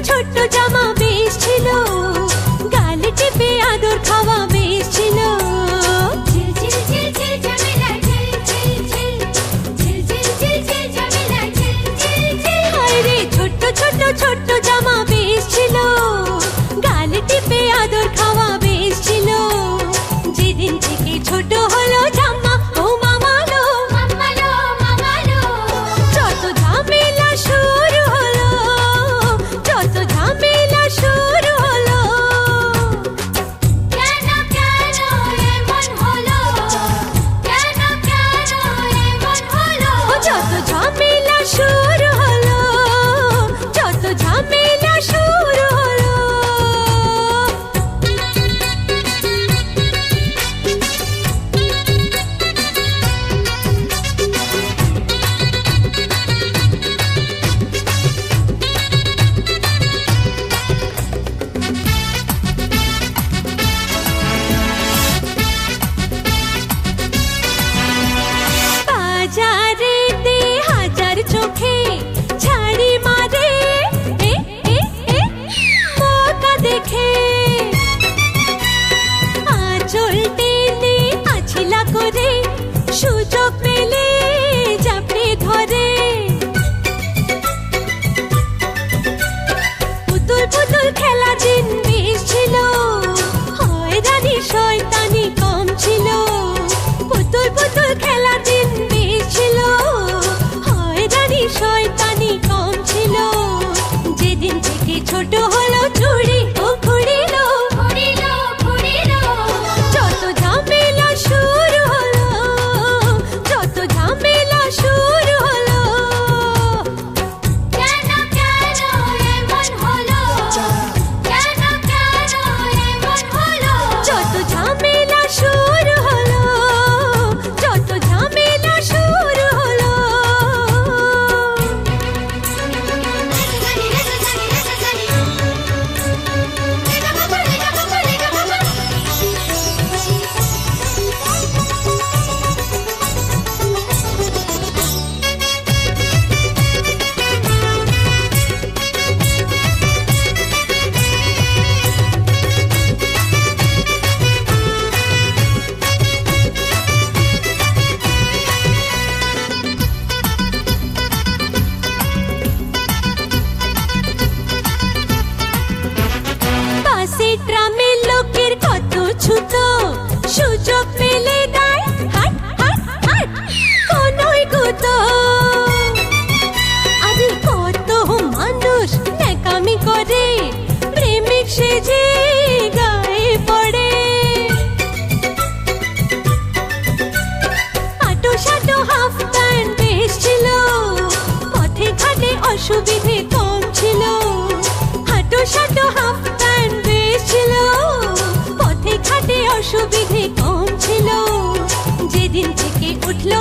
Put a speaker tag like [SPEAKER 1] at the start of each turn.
[SPEAKER 1] ছোট্ট জামা বেশ ছিল, গালে টিপে আদর খাওয়া বেশ ছিল। ছোট্ট ছোট্ট ছোট্ট জামা বেশ ছিল, গালে টিপে আদর খাওয়া বেশ ছিল। যেদিন থেকে ছোট হলো জামা, ও মামালো মামালো মামালো, যত ঝামেলা শুরু হলো, যত ঝামেলা শুরু হলো। কেন কেন এমন হলো, কেন কেন এমন হলো, যত ঝামেলা শুরু হলো, যত ঝামেলা শুরু হলো। বাজারেতে হাজার চোখে ছাড়ি মারে, মৌকা দেখে আঁচল টেনে আছিলা করে, সুযোগ পেলে চাপড়ে ধরে। পুতুল পুতুল খেলা দিন বেশ ছিল, হয়রানি শয়তানি কম ছিল। পুতুল পুতুল খেলা দিন বেশ ছিল, হয়রানি শয়তানি কম ছিল। যেদিন থেকে ছোট হলো চুড়ি ও ঘুরিলো ঘুরিলো ঘুরিলো, যত ঝামেলা শুরু হলো, যত ঝামেলা শুরু হলো। কেন কেন এমন হলো, কেন কেন এমন হলো, যত ঝামেলা শুরু হলো, যত ঝামেলা শুরু হলো। পাশে ট্রামের লোকের কত ছুতো, সুযোগ পেলে দেয় হাট হাট হাট, কোনই গুতো। আরে কত মানুষ ন্যাকামি করে, প্রেমিক সেজে গায়ে পড়ে। আটো সাটো হাফ প্যান্ট বেশ ছিল, পথে ঘাটে অসুবিধে কম ছিল। হাটো সাটো হাফ প্যান্ট বেশ ছিল, পথে ঘাটে অসুবিধে কম ছিল। যেদিন থেকে উঠলো